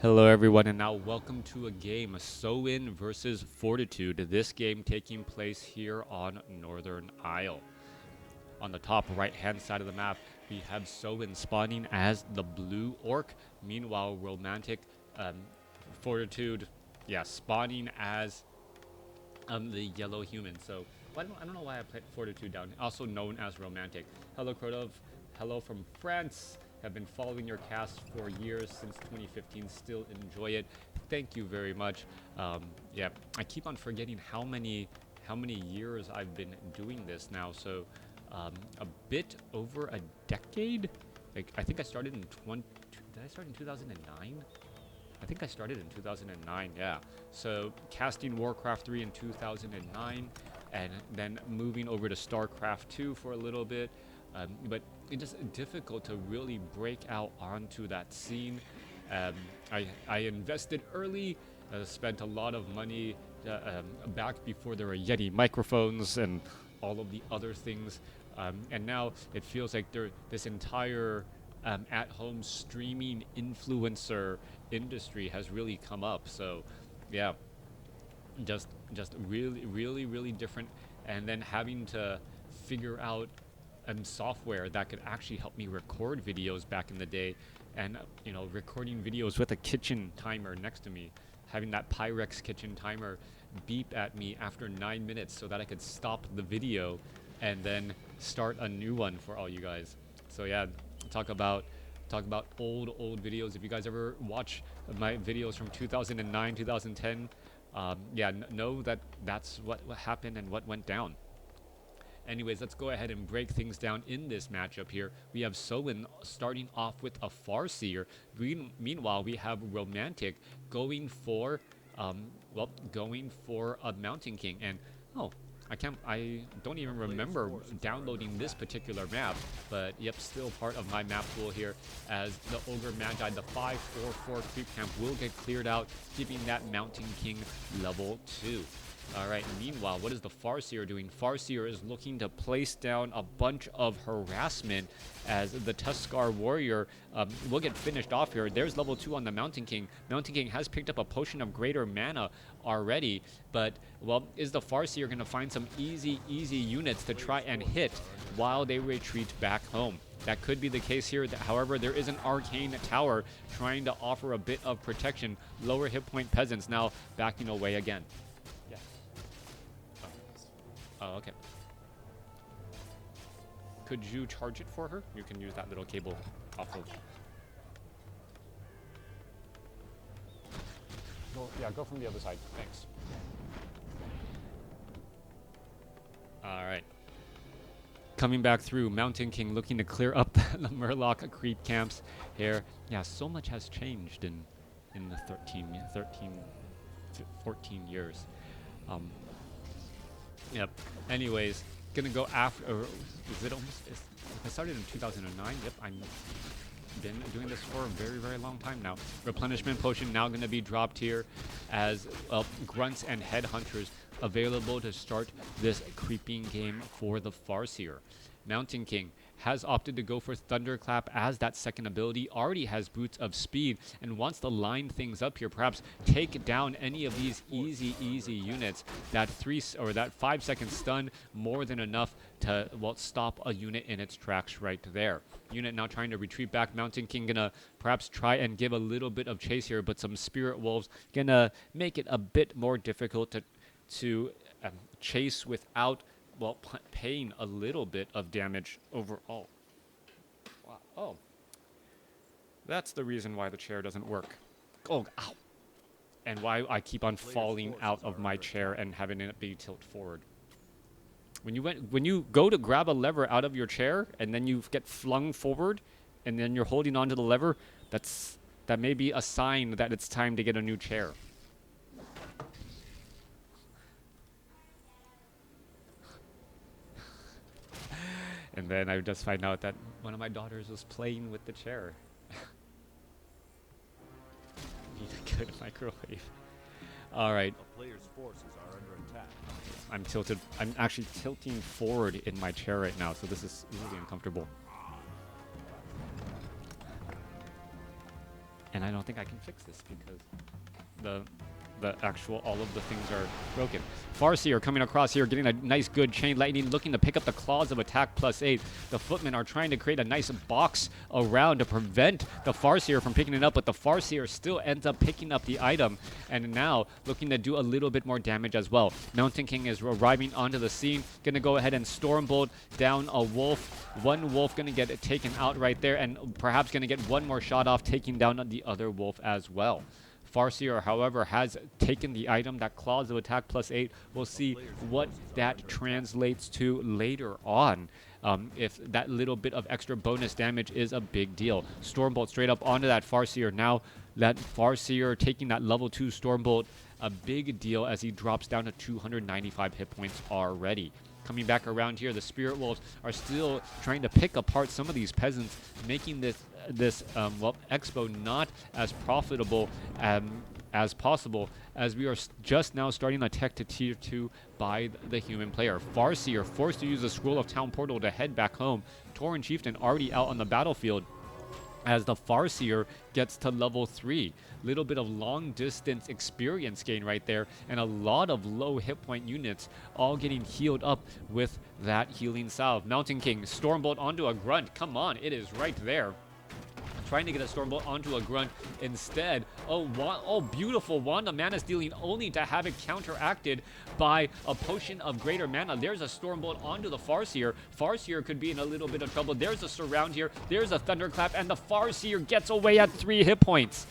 Hello everyone, and now welcome to a game, Soin versus Fortitude. This game taking place here on Northern Isle. On the top right hand side of the map, we have Soin spawning as the blue orc. Meanwhile, Romantic Fortitude, spawning as the yellow human. So I don't know why I put Fortitude down, also known as Romantic. Hello Crotov, hello from France. Have been following your cast for years, since 2015. Still enjoy it. Thank you very much. Yeah, I keep on forgetting how many years I've been doing this now. So a bit over a decade. Like I think I started in Did I start in 2009? I think I started in 2009. Yeah. So casting WarCraft 3 in 2009, and then moving over to StarCraft 2 for a little bit. But it's just difficult to really break out onto that scene. I invested early, spent a lot of money back before there were Yeti microphones and all of the other things. And now it feels like this entire at-home streaming influencer industry has really come up. So yeah, just really different. And then having to figure out software that could actually help me record videos back in the day, and recording videos with a kitchen timer next to me, having that Pyrex kitchen timer beep at me after 9 minutes so that I could stop the video and then start a new one for all you guys. So yeah, talk about old videos. If you guys ever watch my videos from 2009 2010, know that that's what happened and what went down. Anyways, let's go ahead and break things down in this matchup here. We have Soin starting off with a Farseer. Meanwhile, we have Romantic going for a Mountain King. And I don't even remember downloading this particular map, but yep, still part of my map pool here, as the Ogre Magi, the 5/4/4 creep camp will get cleared out, giving that Mountain King level 2. Alright, meanwhile, what is the Farseer doing? Farseer is looking to place down a bunch of harassment, as the Tuskar Warrior will get finished off here. There's level 2 on the Mountain King. Mountain King has picked up a Potion of Greater Mana already, but, well, is the Farseer going to find some easy units to try and hit while they retreat back home? That could be the case here. However, there is an Arcane Tower trying to offer a bit of protection. Lower hit point peasants now backing away again. Oh, okay. Could you charge it for her? You can use that little cable off of. Go from the other side. Thanks. Alright. Coming back through, Mountain King looking to clear up the Murloc creep camps here. Yeah, so much has changed in the 14 years. Yep. Anyways, gonna go after. Is it almost? I started in 2009. Yep, I've been doing this for a very long time now. Replenishment potion now gonna be dropped here, as grunts and headhunters available to start this creeping game for the Farseer. Mountain King has opted to go for Thunderclap as that second ability, already has Boots of Speed, and wants to line things up here, perhaps take down any of these easy units. That 5-second stun, more than enough to, well, stop a unit in its tracks right there. Unit now trying to retreat back. Mountain King gonna perhaps try and give a little bit of chase here, but some Spirit Wolves gonna make it a bit more difficult to chase without, well, paying a little bit of damage overall. Wow. Oh. That's the reason why the chair doesn't work. Oh, ow. And why I keep on falling out of my chair and having it be tilt forward. When you go to grab a lever out of your chair and then you get flung forward and then you're holding onto the lever, that may be a sign that it's time to get a new chair. And then I just find out that one of my daughters was playing with the chair. Need a good microwave. Alright. A player's forces are under attack. I'm tilted. I'm actually tilting forward in my chair right now, so this is really uncomfortable. And I don't think I can fix this because all of the things are broken. Farseer coming across here, getting a nice good chain lightning, looking to pick up the claws of attack +8. The footmen are trying to create a nice box around to prevent the Farseer from picking it up, but the Farseer still ends up picking up the item, and now looking to do a little bit more damage as well. Mountain King is arriving onto the scene, gonna go ahead and Stormbolt down a wolf. One wolf gonna get taken out right there, and perhaps gonna get one more shot off, taking down the other wolf as well. Farseer, however, has taken the item, that claws of attack +8. We'll see what that translates to later on. If that little bit of extra bonus damage is a big deal. Stormbolt straight up onto that Farseer. Now that Farseer taking that level 2 Stormbolt, a big deal as he drops down to 295 hit points already. Coming back around here, the Spirit Wolves are still trying to pick apart some of these peasants, making this expo not as profitable as possible, as we are just now starting a tech to tier 2 by the human player. Farseer forced to use the Scroll of Town Portal to head back home. Tauren Chieftain already out on the battlefield, as the Farseer gets to level 3. Little bit of long distance experience gain right there, and a lot of low hit point units all getting healed up with that healing salve. Mountain King, Stormbolt onto a Grunt. Come on, it is right there. Trying to get a Stormbolt onto a Grunt instead. Oh, beautiful. Wand of Mana Stealing, only to have it counteracted by a Potion of Greater Mana. There's a Stormbolt onto the Farseer. Farseer could be in a little bit of trouble. There's a Surround here. There's a Thunderclap, and the Farseer gets away at 3 hit points.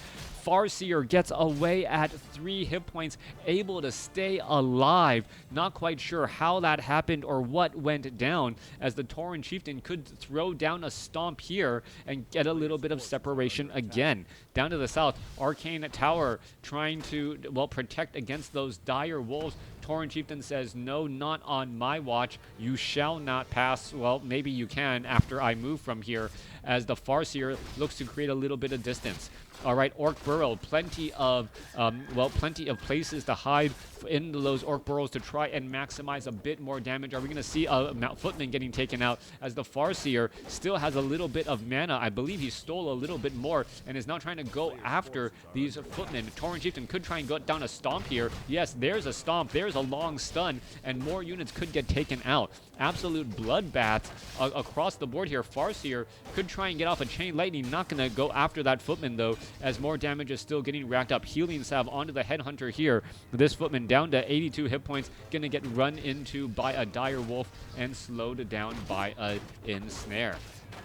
Farseer gets away at 3 hit points, able to stay alive. Not quite sure how that happened or what went down, as the Tauren Chieftain could throw down a stomp here and get a little bit of separation again. Down to the south, Arcane Tower trying to, protect against those dire wolves. Tauren Chieftain says, no, not on my watch. You shall not pass. Well, maybe you can after I move from here, as the Farseer looks to create a little bit of distance. All right, Orc Burrow, plenty of places to hide in those Orc Burrows to try and maximize a bit more damage. Are we going to see a Footman getting taken out, as the Farseer still has a little bit of mana? I believe he stole a little bit more and is now trying to go after these Footmen. Tauren Chieftain could try and go down a Stomp here. Yes, there's a Stomp, there's a long stun, and more units could get taken out. Absolute bloodbath across the board here. Farseer could try and get off a Chain Lightning, not going to go after that Footman though, as more damage is still getting racked up. Healing Salve onto the Headhunter here. This Footman down to 82 hit points, going to get run into by a dire wolf and slowed down by a Ensnare.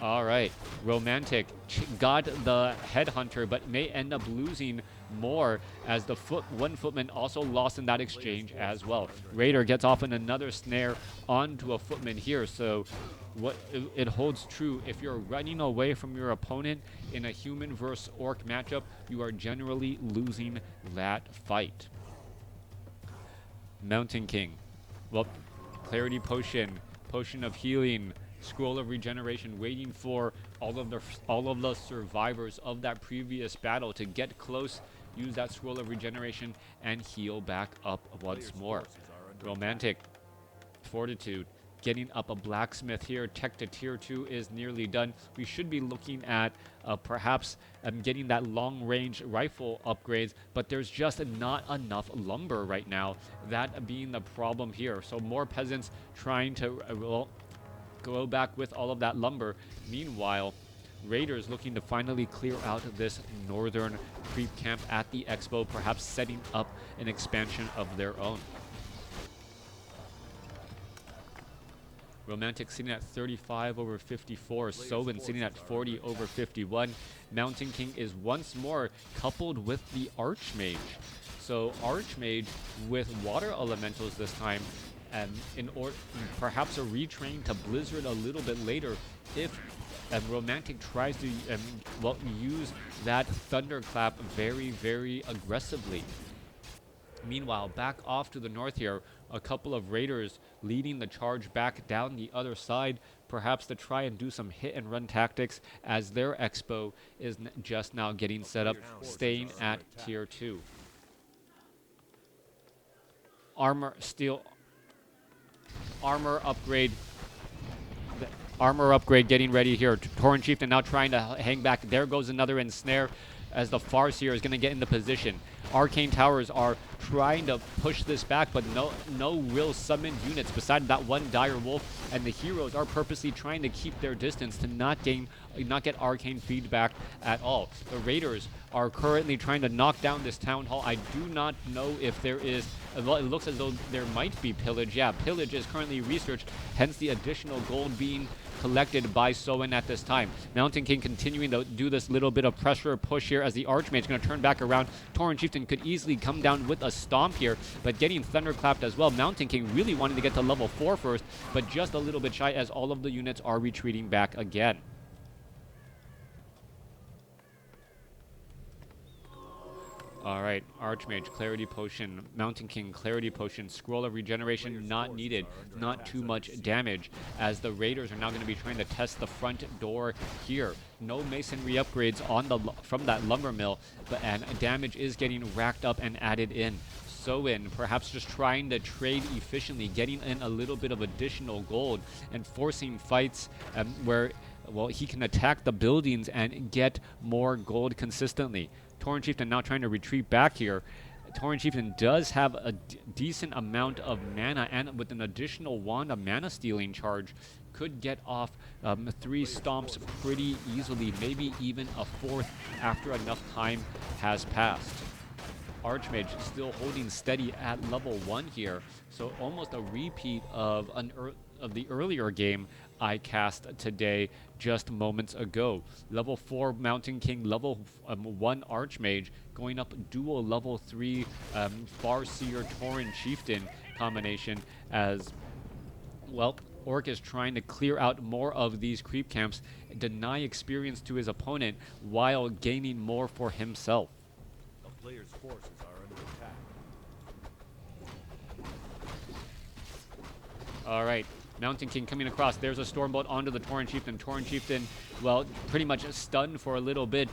All right, Romantic got the Headhunter, but may end up losing more, as the one Footman also lost in that exchange as well. Raider gets off in another snare onto a Footman here, so what it holds true, if you're running away from your opponent in a human versus orc matchup, you are generally losing that fight. Mountain King, Clarity Potion, Potion of Healing, Scroll of Regeneration, waiting for all of the survivors of that previous battle to get close, use that Scroll of Regeneration, and heal back up once more. Romantic, Fortitude, getting up a Blacksmith here. Tech to tier 2 is nearly done. We should be looking at perhaps getting that long-range rifle upgrades, but there's just not enough lumber right now, that being the problem here. So more peasants trying to go back with all of that lumber. Meanwhile, Raiders looking to finally clear out this northern creep camp at the expo, perhaps setting up an expansion of their own. Romantic sitting at 35 over 54. Sovin sitting at 40 over 51. Mountain King is once more coupled with the Archmage. So Archmage with water elementals this time, perhaps a retrain to Blizzard a little bit later if Romantic tries to use that Thunderclap very, very aggressively. Meanwhile, back off to the north here, a couple of Raiders leading the charge back down the other side, perhaps to try and do some hit and run tactics, as their expo is just now getting set up, staying at tier 2. Armor upgrade. Armor upgrade getting ready here. Tauren Chieftain now trying to hang back. There goes another Ensnare. as the Farseer is going to get into position. Arcane Towers are trying to push this back, but no real summoned units beside that one Dire Wolf, and the heroes are purposely trying to keep their distance to not get arcane feedback at all. The Raiders are currently trying to knock down this Town Hall. I do not know if there is, well, it looks as though there might be pillage. Yeah, pillage is currently researched, hence the additional gold being collected by Soen at this time. Mountain King continuing to do this little bit of pressure push here as the Archmage is going to turn back around. Tauren Chieftain could easily come down with a stomp here, but getting thunderclapped as well. Mountain King really wanting to get to level 4 first, but just a little bit shy as all of the units are retreating back again. Alright, Archmage, Clarity Potion, Mountain King, Clarity Potion, Scroll of Regeneration not needed, not too much damage, as the Raiders are now going to be trying to test the front door here. No Masonry upgrades from that Lumber Mill, and damage is getting racked up and added in. Soen perhaps just trying to trade efficiently, getting in a little bit of additional gold, and forcing fights where, well, he can attack the buildings and get more gold consistently. Tauren Chieftain now trying to retreat back here. Tauren Chieftain does have a decent amount of mana, and with an additional Wand of Mana Stealing charge, could get off 3 stomps pretty easily, maybe even a 4th after enough time has passed. Archmage still holding steady at level 1 here, so almost a repeat of the earlier game I cast today just moments ago. Level 4 Mountain King, level 1 Archmage, going up dual level 3 Farseer Tauren Chieftain combination, as, well, Orc is trying to clear out more of these creep camps, deny experience to his opponent while gaining more for himself. The player's forces are under attack. Alright, Mountain King coming across. There's a Stormbolt onto the Tauren Chieftain. Tauren Chieftain, well, pretty much stunned for a little bit,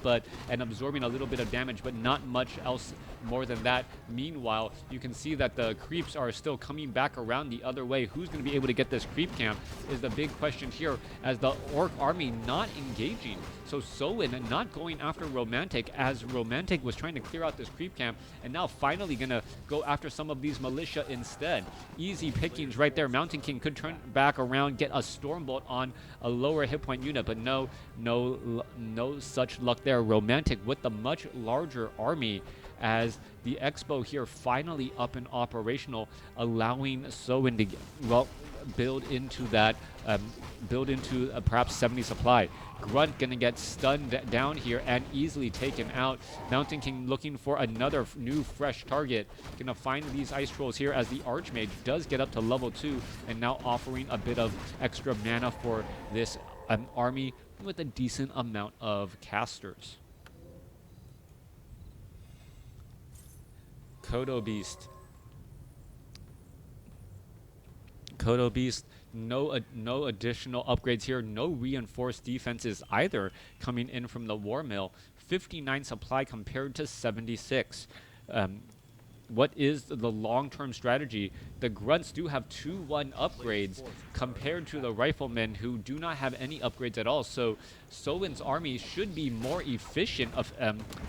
and absorbing a little bit of damage, but not much else more than that. Meanwhile, you can see that the creeps are still coming back around the other way. Who's going to be able to get this creep camp is the big question here, as the Orc army not engaging. So Soen not going after Romantic, as Romantic was trying to clear out this creep camp, and now finally going to go after some of these militia instead. Easy pickings right there. Mountain King could turn back around, get a Stormbolt on a lower hit point unit, but no such luck there. Romantic with the much larger army, as the Expo here finally up and operational, allowing Soen to build into that, perhaps 70 supply. Grunt gonna get stunned down here and easily taken out. Mountain King looking for another new fresh target. Gonna find these ice trolls here, as the Archmage does get up to level 2 and now offering a bit of extra mana for this army with a decent amount of casters. Kodo Beast, no additional upgrades here, no reinforced defenses either coming in from the War Mill. 59 supply compared to 76. What is the long-term strategy? The Grunts do have 2-1 upgrades compared to the Riflemen, who do not have any upgrades at all. So Soen's army should be more efficient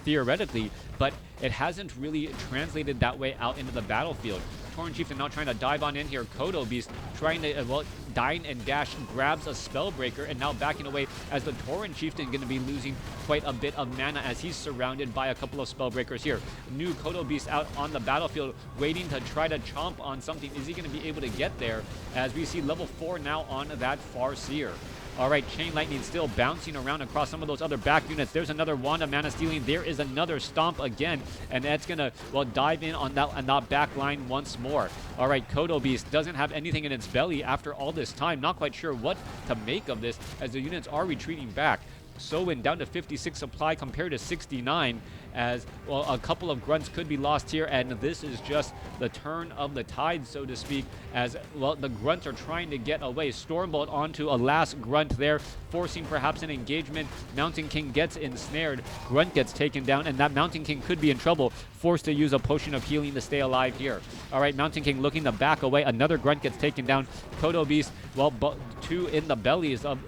theoretically, but it hasn't really translated that way out into the battlefield. Tauren Chieftain now trying to dive on in here. Kodo Beast trying to, dine and dash, grabs a Spellbreaker, and now backing away, as the Tauren Chieftain going to be losing quite a bit of mana as he's surrounded by a couple of Spellbreakers here. New Kodo Beast out on the battlefield, waiting to try to chomp on something. Is he going to be able to get there, as we see level 4 now on that Farseer? Alright, Chain Lightning still bouncing around across some of those other back units. There's another Wand of Mana Stealing. There is another Stomp again, and that's going to, dive in on that back line once more. Alright, Kodo Beast doesn't have anything in its belly after all this time. Not quite sure what to make of this, as the units are retreating back. Soen down to 56 supply compared to 69, as, a couple of Grunts could be lost here, and this is just the turn of the tide, so to speak, as, the Grunts are trying to get away. Stormbolt onto a last Grunt there, forcing perhaps an engagement. Mountain King gets ensnared, Grunt gets taken down, and that Mountain King could be in trouble, forced to use a potion of healing to stay alive here. All right, Mountain King looking to back away. Another Grunt gets taken down. Kodo Beast, well, two in the bellies of,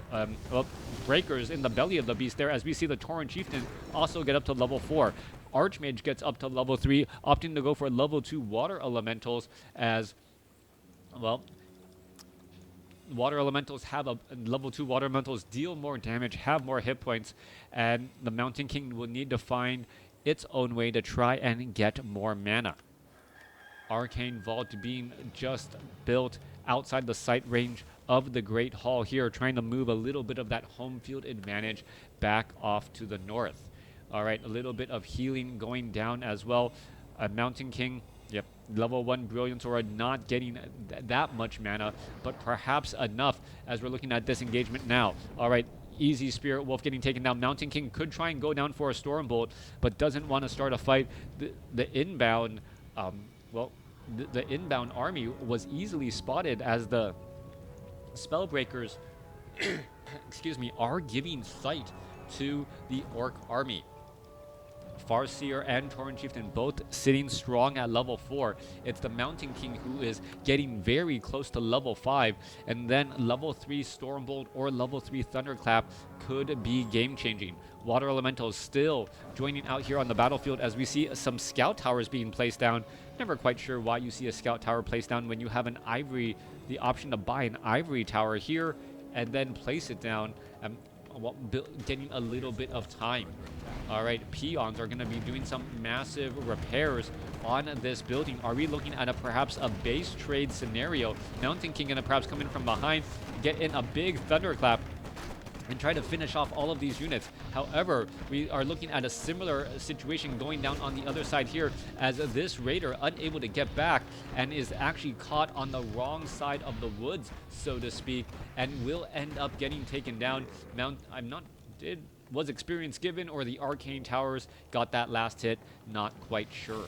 breakers in the belly of the beast there, as we see the Tauren Chieftain also get up to level 4. Archmage gets up to level 3, opting to go for level 2 water elementals as, well, water elementals have a level 2 water elementals deal more damage, have more hit points, and the Mountain King will need to find its own way to try and get more mana. Arcane Vault being just built outside the sight range of the Great Hall here, trying to move a little bit of that home field advantage back off to the north. All right, a little bit of healing going down as well. Mountain King, yep, level 1 Brilliance Aura, not getting that much mana, but perhaps enough as we're looking at this engagement now. All right, easy Spirit Wolf getting taken down. Mountain King could try and go down for a Stormbolt, but doesn't want to start a fight. The inbound, the inbound army was easily spotted as the Spellbreakers, excuse me, are giving sight to the Orc army. Farseer and Tauren Chieftain both sitting strong at level 4. It's the Mountain King who is getting very close to level 5, and then level 3 Stormbolt or level 3 Thunderclap could be game-changing. Water Elementals still joining out here on the battlefield as we see some Scout Towers being placed down. Never quite sure why you see a Scout Tower placed down when you have an Ivory, the option to buy an Ivory Tower here and then place it down, getting a little bit of time. All right, Peons are going to be doing some massive repairs on this building. Are we looking at perhaps a base trade scenario? Mountain King going to perhaps come in from behind, get in a big Thunderclap, and try to finish off all of these units. However, we are looking at a similar situation going down on the other side here, as this Raider unable to get back and is actually caught on the wrong side of the woods, so to speak, and will end up getting taken down. Was experience given, or the Arcane Towers got that last hit? Not quite sure.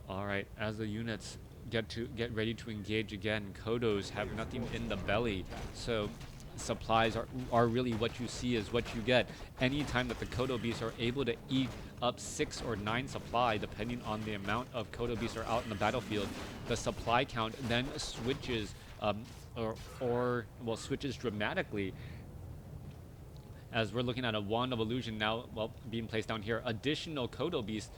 All right, as the units get ready to engage again, Kodos have nothing in the belly, so supplies are really what you see is what you get. Anytime that the Kodo beasts are able to eat up 6 or 9 supply, depending on the amount of Kodo beasts are out in the battlefield, the supply count then switches switches dramatically. As we're looking at a Wand of Illusion now, well, being placed down here. Additional Kodo beasts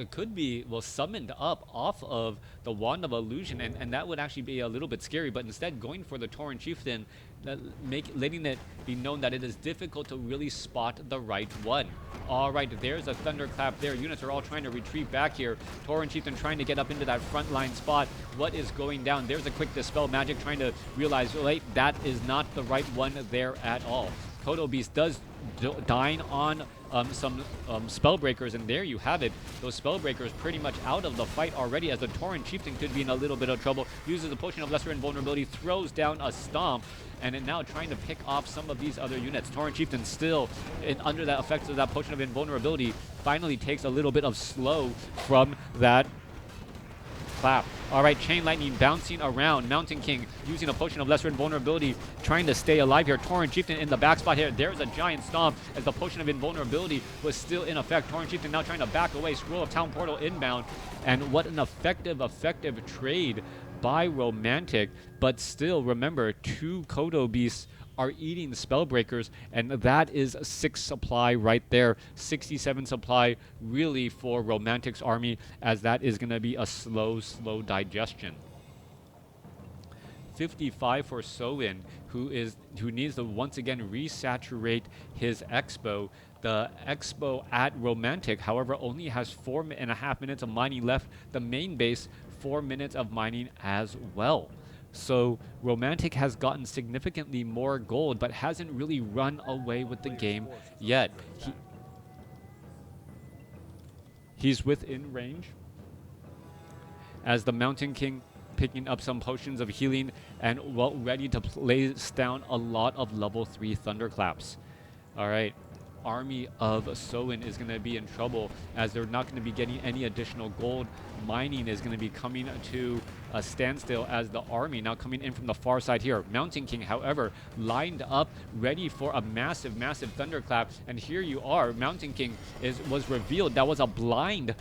could be, well, summoned up off of the Wand of Illusion, and that would actually be a little bit scary, but instead going for the Tauren Chieftain, letting it be known that it is difficult to really spot the right one. All right, there's a Thunderclap there. Units are all trying to retreat back here. Tauren Chieftain trying to get up into that front line spot. What is going down? There's a quick Dispel Magic, trying to realize, wait, that is not the right one there at all. Kodo Beast does dine on some Spellbreakers, and there you have it. Those Spellbreakers pretty much out of the fight already, as the Tauren Chieftain could be in a little bit of trouble. Uses the Potion of Lesser Invulnerability, throws down a Stomp, and then now trying to pick off some of these other units. Tauren Chieftain still under the effects of that Potion of Invulnerability, finally takes a little bit of slow from that clap. All right, Chain Lightning bouncing around. Mountain King using a Potion of Lesser Invulnerability, trying to stay alive here. Tauren Chieftain in the back spot here. There's a giant stomp as the Potion of Invulnerability was still in effect. Tauren Chieftain now trying to back away. Scroll of Town Portal inbound. And what an effective trade by Romantic. But still, remember, 2 Kodo Beasts are eating Spellbreakers, and that is 6 supply right there. 67 supply really for Romantic's army, as that is going to be a slow digestion. 55 for Soin, who needs to once again resaturate his Expo. The Expo at Romantic, however, only has 4.5 minutes of mining left. The main base, 4 minutes of mining as well. So Romantic has gotten significantly more gold, but hasn't really run away with the game yet. He's within range, as the Mountain King picking up some potions of healing and ready to place down a lot of level 3 Thunderclaps. All right, army of Soin is going to be in trouble, as they're not going to be getting any additional gold. Mining is going to be coming to a standstill, as the army now coming in from the far side here. Mountain King, however, lined up ready for a massive thunderclap, and here you are. Mountain King was revealed. That was a blind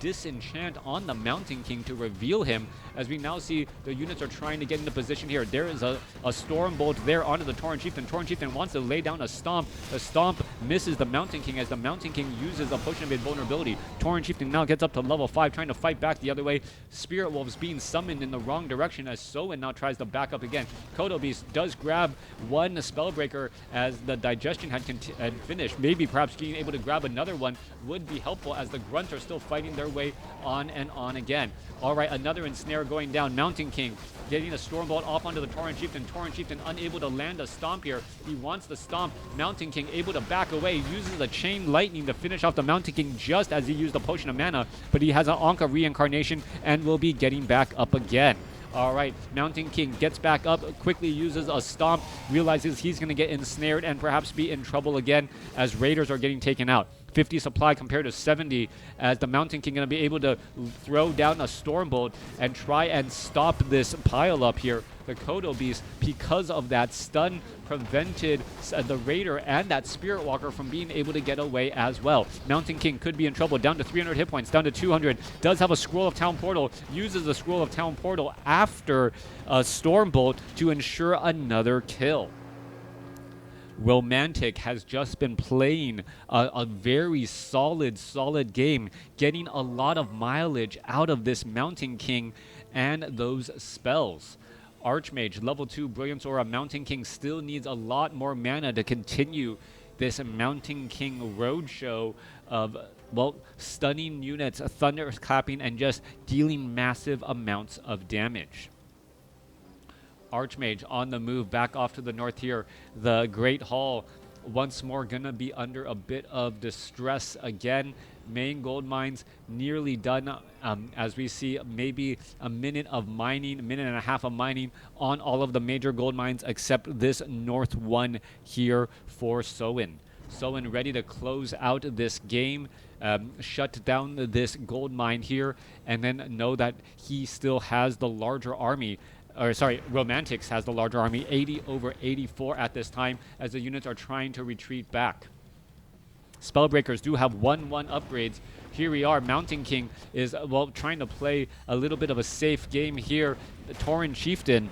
disenchant on the Mountain King to reveal him, as we now see the units are trying to get into position here. There is a Storm Bolt there onto the Tauren Chieftain. Tauren Chieftain wants to lay down a Stomp. The Stomp misses the Mountain King, as the Mountain King uses a Potion of Invulnerability. Tauren Chieftain now gets up to level 5, trying to fight back the other way. Spirit Wolves being summoned in the wrong direction, as Soin now tries to back up again. Kodo Beast does grab one Spellbreaker, as the Digestion had finished. Maybe perhaps being able to grab another one would be helpful, as the Grunts are still fighting their way on and on again. All right, another Ensnare going down. Mountain King getting a Stormbolt off onto the Tauren Chieftain. Tauren Chieftain unable to land a Stomp here. He wants the Stomp. Mountain King able to back away, uses the Chain Lightning to finish off the Mountain King just as he used the Potion of Mana, but he has an Anka Reincarnation and will be getting back up again. All right, Mountain King gets back up, quickly uses a Stomp, realizes he's going to get ensnared and perhaps be in trouble again, as Raiders are getting taken out. 50 supply compared to 70, as the Mountain King going to be able to throw down a Stormbolt and try and stop this pile up here. The Kodo Beast, because of that stun, prevented the Raider and that Spirit Walker from being able to get away as well. Mountain King could be in trouble, down to 300 hit points, down to 200. Does have a Scroll of Town Portal, uses the Scroll of Town Portal after a Stormbolt to ensure another kill. Romantic has just been playing a very solid game, getting a lot of mileage out of this Mountain King and those spells. Archmage, level 2 Brilliance Aura. Mountain King still needs a lot more mana to continue this Mountain King roadshow of, well, stunning units, thunder clapping, and just dealing massive amounts of damage. Archmage on the move back off to the north here. The Great Hall once more gonna be under a bit of distress again. Main gold mines nearly done, as we see maybe a minute and a half of mining on all of the major gold mines except this north one here for Soin. Soin ready to close out this game, shut down this gold mine here, and then know that he still has the larger army. Or sorry, Romantics has the larger army, 80 over 84 at this time, as the units are trying to retreat back. Spellbreakers do have 1/1 upgrades. Here we are. Mountain King is, well, trying to play a little bit of a safe game here. The Tauren Chieftain,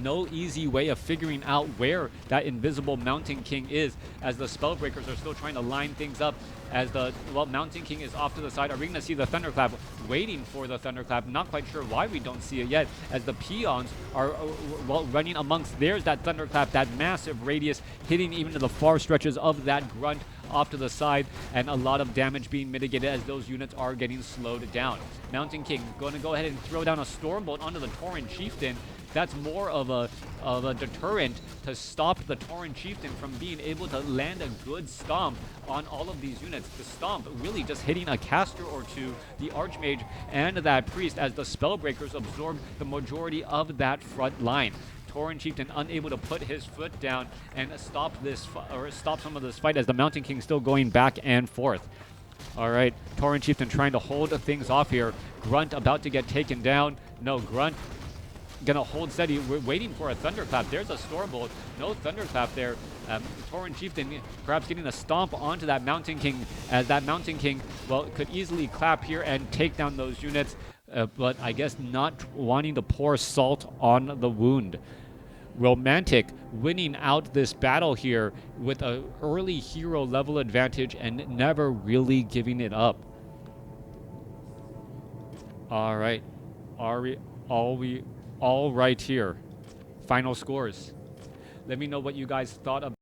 no easy way of figuring out where that invisible Mountain King is, as the Spellbreakers are still trying to line things up, as the, well, Mountain King is off to the side. Are we going to see the Thunderclap? Waiting for the Thunderclap. Not quite sure why we don't see it yet, as the Peons are, well, running amongst. There's that Thunderclap, that massive radius, hitting even to the far stretches of that Grunt off to the side, and a lot of damage being mitigated as those units are getting slowed down. Mountain King going to go ahead and throw down a Stormbolt onto the Tauren Chieftain. That's more of a deterrent to stop the Tauren Chieftain from being able to land a good stomp on all of these units. The stomp really just hitting a caster or two, the Archmage and that Priest, as the Spellbreakers absorb the majority of that front line. Tauren Chieftain unable to put his foot down and stop some of this fight, as the Mountain King still going back and forth. All right, Tauren Chieftain trying to hold things off here. Grunt about to get taken down. No, Grunt gonna hold steady. We're waiting for a Thunderclap. There's a Stormbolt. No Thunderclap there. Tauren Chieftain perhaps getting a stomp onto that Mountain King, as that Mountain King, well, could easily clap here and take down those units, but I guess not wanting to pour salt on the wound. Romantic winning out this battle here with an early hero level advantage and never really giving it up. All right. Are we all right here? Final scores. Let me know what you guys thought about